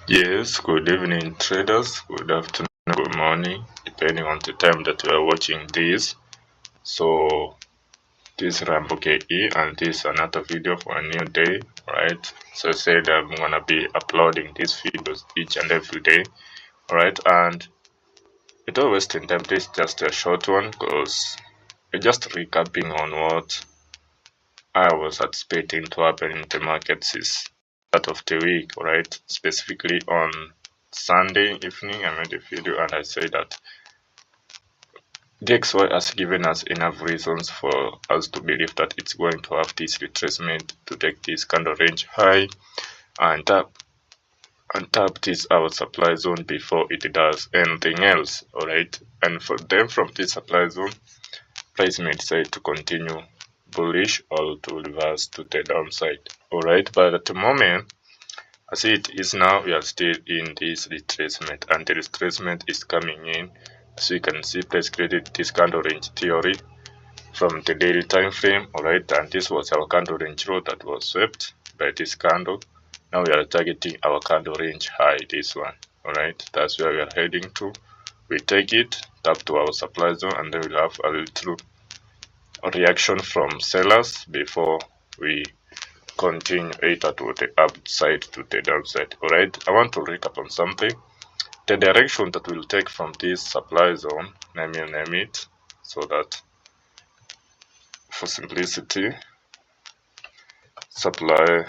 Yes, good evening traders, good afternoon, good morning, depending on the time that you are watching this. So this is Rambo KE and this is another video for a new day, right? So I said I'm gonna be uploading these videos each and every day, right? And without wasting time, this is just a short one because we're just recapping on what I was anticipating to happen in the markets is start of the week, right? Specifically on Sunday evening, I made a video and I said that the XY has given us enough reasons for us to believe that it's going to have this retracement to take this candle range high and tap this our supply zone before it does anything else, alright? And for them from this supply zone, price may decide to continue bullish or to reverse to the downside, alright? But at the moment, as it is now, we are still in this retracement and the retracement is coming in. So you can see price created this candle range theory from the daily time frame, alright, and this was our candle range low that was swept by this candle. Now we are targeting our candle range high, this one, alright, that's where we are heading to. We take it, tap to our supply zone, and then we'll have a little reaction from sellers before we continue either to the upside to the downside. Alright, I want to recap on something. The direction that we'll take from this supply zone, name it, so that for simplicity, supply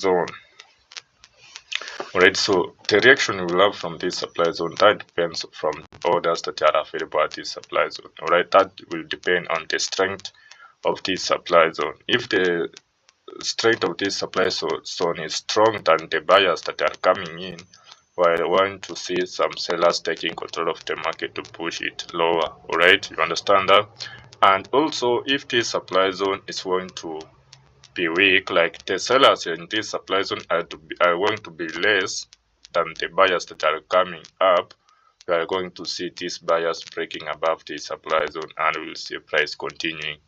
zone. Alright, so the reaction we'll have from this supply zone, that depends from orders that are available at this supply zone. Alright, that will depend on the strength of this supply zone. If the strength of this supply zone is strong than the buyers that are coming in, I want to see some sellers taking control of the market to push it lower. Alright, you understand that? And also, if this supply zone is going to be weak, like the sellers in this supply zone are going to be less than the buyers that are coming up, we are going to see these buyers breaking above the supply zone and we'll see price continuing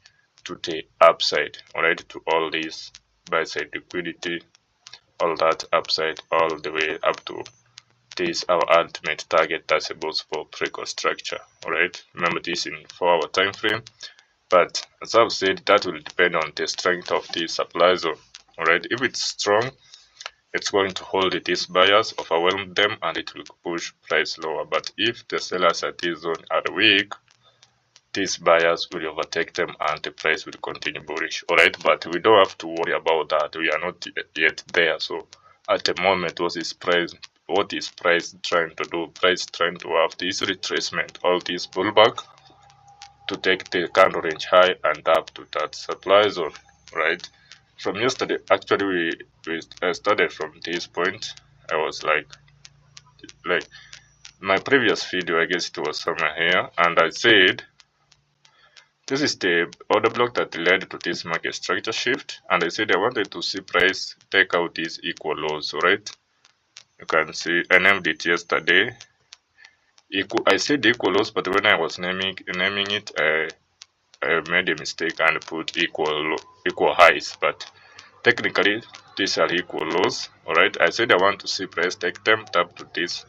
to the upside, alright, to all this buy side liquidity, all that upside, all the way up to this our ultimate target that's about for pre-core structure, alright. Remember this in 4-hour time frame, but as I've said, that will depend on the strength of the supply zone, alright. If it's strong, it's going to hold these buyers, overwhelm them, and it will push price lower. But if the sellers at this zone are weak, these buyers will overtake them and the price will continue bullish, alright. But we don't have to worry about that, we are not yet there. So at the moment, what is price trying to do? Price trying to have this retracement, all this pullback, to take the candle range high and up to that supply zone, right? From yesterday, actually we started from this point. I was like my previous video, I guess it was somewhere here, and I said this is the order block that led to this market structure shift, and I said I wanted to see price take out these equal lows, right? You can see I named it yesterday. I said equal lows, but when I was naming it, I made a mistake and put equal highs, but technically these are equal lows, alright. I said I want to see price take them, tap to this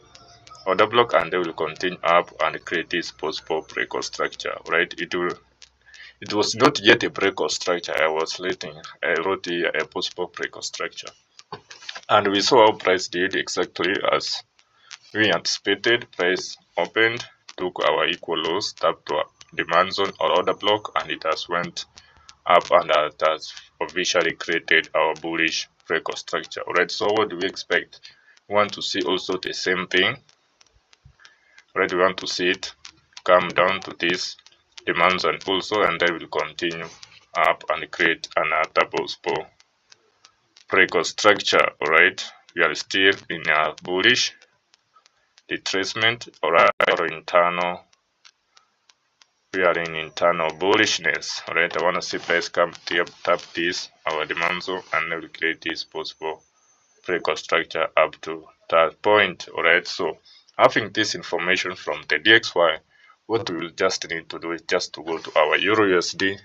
order block, and they will continue up and create this post-pop breakout structure, right? It was not yet a breakout structure. I wrote here a post-pop breakout structure, and we saw how price did exactly as we anticipated. Price opened, took our equal lows, tapped to demand zone or order block, and it has went up and that has officially created our bullish breakout structure. Alright, so what do we expect? We want to see also the same thing. Alright, we want to see it come down to this demand zone also, and then will continue up and create another post-pop breakout structure. Alright, we are still in a bullish retracement or internal. We are in internal bullishness. Alright, I want to see price come tap this our demand zone and then we create this possible breakout structure up to that point. Alright, so having this information from the DXY, what we will just need to do is just to go to our Eurusd,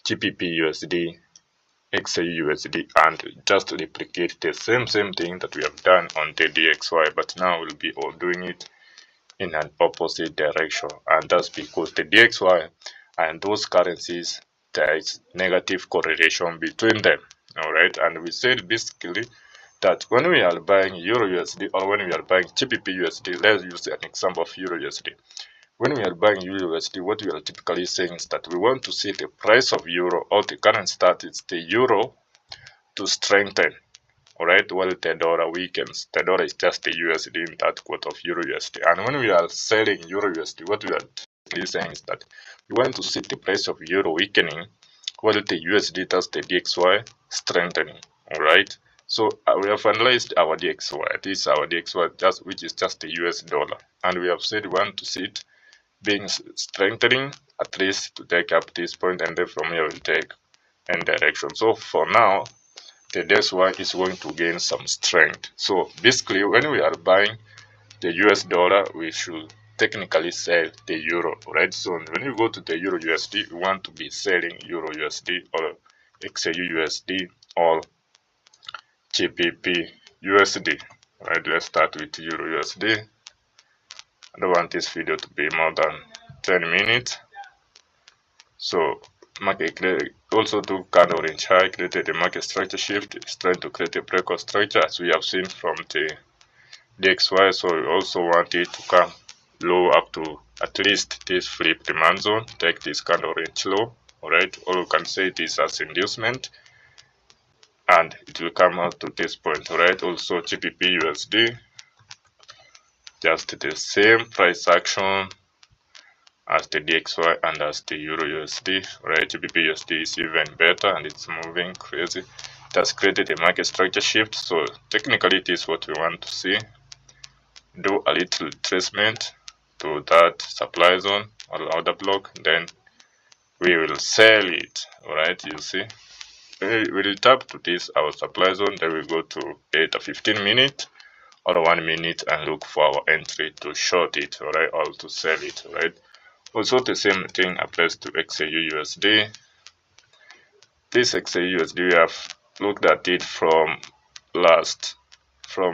GBP USD, Xauusd and just replicate the same thing that we have done on the DXY, but now we'll be all doing it in an opposite direction, and that's because the DXY and those currencies, there is negative correlation between them. All right, and we said basically that when we are buying EURUSD or when we are buying GBPUSD, let's use an example of EURUSD. When we are buying EURUSD, what we are typically saying is that we want to see the price of euro or the current stat is the euro to strengthen. Alright, while the dollar weakens. The dollar is just the USD in that quote of EURUSD. And when we are selling EURUSD, what we are typically saying is that we want to see the price of euro weakening while the USD does the DXY strengthening. Alright, so we have analyzed our DXY. This is our DXY, which is just the US dollar. And we have said we want to see it being strengthening at least to take up this point, and then from here we'll take in direction. So for now, the DXY is going to gain some strength. So basically, when we are buying the US dollar, we should technically sell the euro, right? So when you go to the euro USD, we want to be selling euro USD or Xauusd or GBP USD. Right, let's start with euro USD. I don't want this video to be more than 10 minutes. So market also took candle range high, created a market structure shift. It's trying to create a breakout structure as we have seen from the DXY. So we also want it to come low up to at least this flip demand zone, take this candle range low. Alright, or you can say this as inducement, and it will come out to this point. Alright, also GBP USD, just the same price action as the DXY and as the Euro USD. Right, GBP USD is even better and it's moving crazy. It has created a market structure shift, so technically it is what we want to see. Do a little retracement to that supply zone or order block, then we will sell it. Alright, you see, we will tap to this our supply zone, then we go to 8 or 15 minutes or 1 minute and look for our entry to short it, alright, or to sell it. Right, also the same thing applies to Xauusd. This Xauusd, we have looked at it from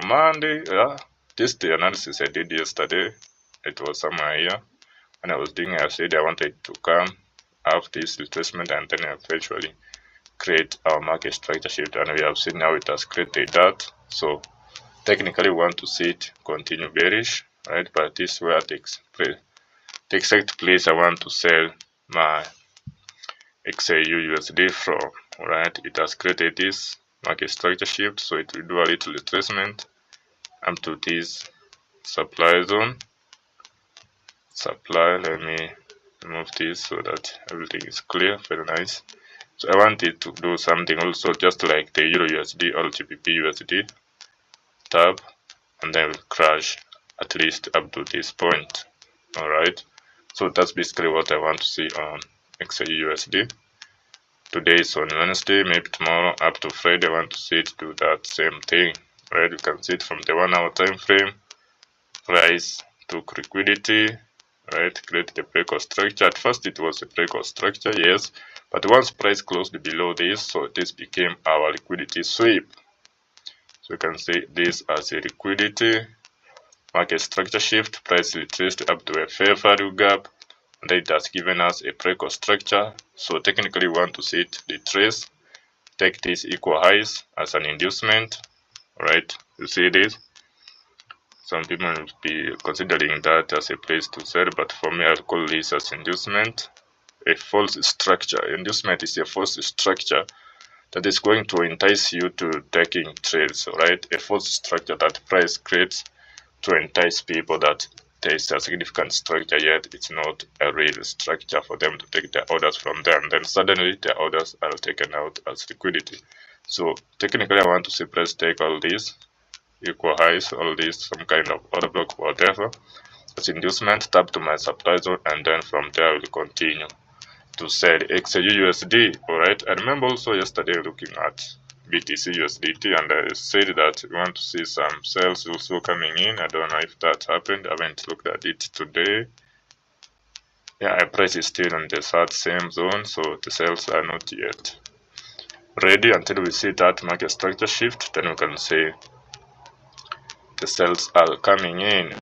Monday. This is the analysis I did yesterday. It was somewhere here, and I was doing, I said I wanted to come have this retracement and then eventually create our market structure shift, and we have seen now it has created that. So technically we want to see it continue bearish, right? But this is where the exact place I want to sell my Xauusd from. Right, it has created this market structure shift, so it will do a little retracement up to this supply zone. Let me remove this so that everything is clear. Very nice. So I want it to do something also just like the Euro USD or GBP USD. Tab, and then will crash at least up to this point. Alright, so that's basically what I want to see on Xauusd. Today is on Wednesday, maybe tomorrow up to Friday I want to see it do that same thing. Right, you can see it from the 1 hour time frame. Price took liquidity, right, created a breakout structure. At first it was a breakout structure, yes, but once price closed below this, so this became our liquidity sweep. So you can see this as a liquidity market structure shift. Price retraced up to a fair value gap, and it has given us a breakout structure. So technically we want to see it retrace, take these equal highs as an inducement. Right, you see this. Some people will be considering that as a place to sell, but for me I'll call this as inducement, a false structure. Inducement is a false structure that is going to entice you to taking trades. Right, a false structure that price creates to entice people that there is a significant structure, yet it's not a real structure for them to take their orders from them. Then suddenly their orders are taken out as liquidity. So technically I want to see price take all these equal highs, all these, some kind of order block, whatever, as inducement, tap to my supply zone, and then from there I will continue to sell Xauusd. Alright, I remember also yesterday looking at BTC USDT, and I said that we want to see some sales also coming in. I don't know if that happened. I haven't looked at it today. Yeah, price is still on the same zone, so the sales are not yet ready until we see that market structure shift. Then we can say the sales are coming in.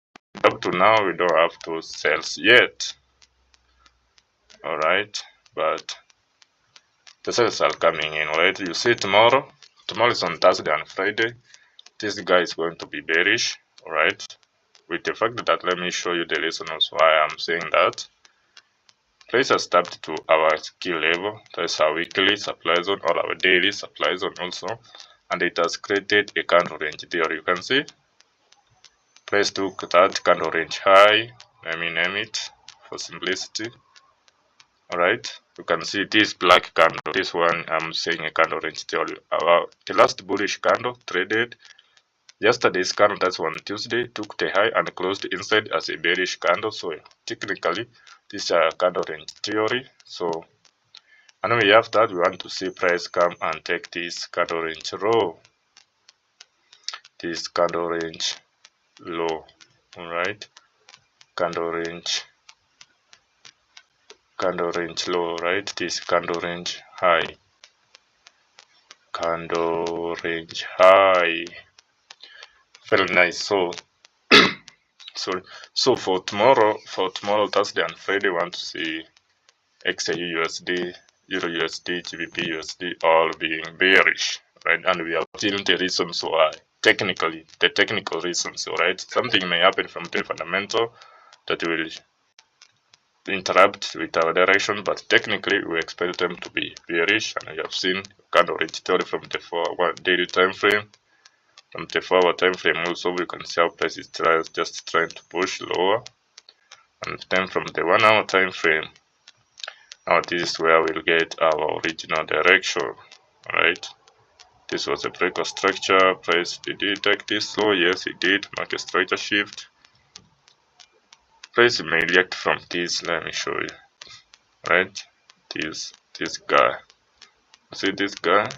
Up to now, we don't have those sales yet. All right, but the sales are coming in. All right, you see tomorrow. Tomorrow is on Thursday and Friday. This guy is going to be bearish. All right, with the fact that, let me show you the reasons why I'm saying that. Price has tapped to our key level. That's our weekly supply zone or our daily supply zone also, and it has created a candle range there. You can see price took that candle range high. Let me name it for simplicity. Alright, you can see this black candle. This one I'm saying a candle range theory. The last bullish candle traded yesterday's candle, that's on Tuesday, took the high and closed inside as a bearish candle. So technically, this is a candle range theory. So, and we have that, we want to see price come and take this candle range low. This candle range low. Alright, candle range low, right? This candle range high. Candle range high. Very nice. So sorry. So for tomorrow, Thursday and Friday, we want to see Xauusd, Eurusd, Gbpusd all being bearish, right? And we have seen the reasons why. Technically, the technical reasons, right? Something may happen from the fundamental that will interrupt with our direction, but technically we expect them to be bearish, and we have seen candle range theory from the 4-hour daily time frame. From the 4-hour time frame also, we can see how price is just trying to push lower, and then from the 1-hour time frame, now this is where we'll get our original direction. Alright, this was a breakout structure. Price, did it take this low? Yes, it did. Market structure shift. Price may react from this. Let me show you. Right, this guy. See this guy?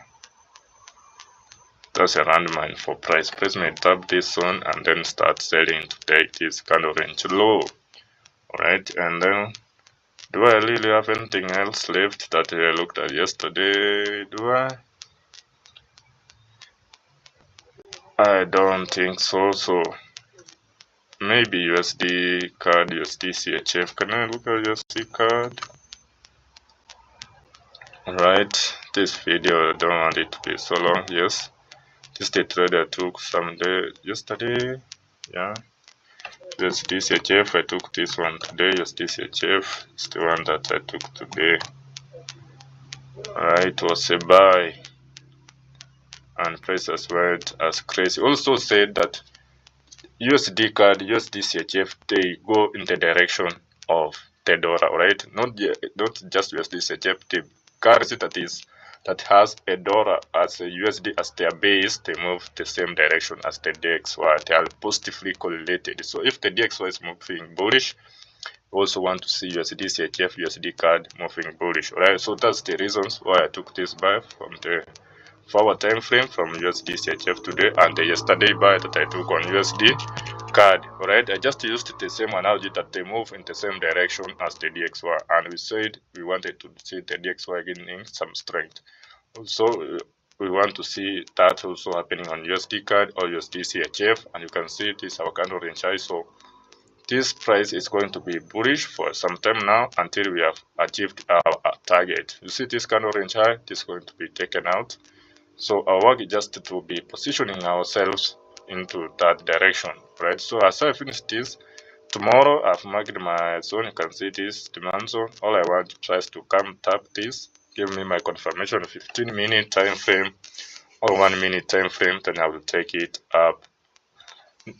That's a landmine for price. Price may tap this one and then start selling to take this kind of range low. Alright, and then do I really have anything else left that I looked at yesterday? Do I? I don't think so. So maybe USD card, USD CHF. Can I look at USD card? Alright, this video, I don't want it to be so long. Yes, this day trader took some day yesterday. Yeah, USD CHF, I took this one today. USD CHF is the one that I took today. Alright, it was a buy, and prices went as crazy. Also said that USD card, USD CHF, they go in the direction of the dollar, right? Not just USD CHF, the currency that has a dollar as a USD as their base, they move the same direction as the DXY. They are positively correlated. So if the DXY is moving bullish, we also want to see USD CHF, USD card moving bullish. Alright, so that's the reasons why I took this buy from the 4-hour time frame from USD CHF today, and the yesterday buy that I took on USD card. Alright, I just used the same analogy that they move in the same direction as the DXY, and we said we wanted to see the DXY gaining some strength. Also, we want to see that also happening on USD card or USD CHF, and you can see this our candle range high. So this price is going to be bullish for some time now until we have achieved our target. You see this candle range high, this is going to be taken out. So our work is just to be positioning ourselves into that direction, right? So as I finish this, tomorrow I've marked my zone. You can see this demand zone. All I want to try is to come tap this, give me my confirmation 15-minute time frame or 1-minute time frame, then I will take it up.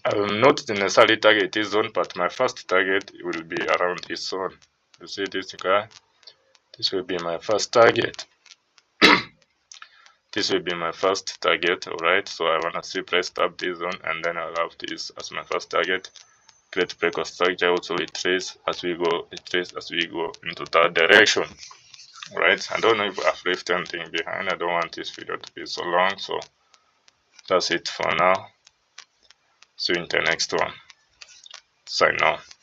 I will not necessarily target this zone, but my first target will be around this zone. You see this guy? This will be my first target. This will be my first target. Alright, so I want to see price tap this zone, and then I'll have this as my first target. Create breakout structure, also retrace as we go, into that direction. Alright, I don't know if I've left anything behind. I don't want this video to be so long, so that's it for now. See you in the next one. Sign off.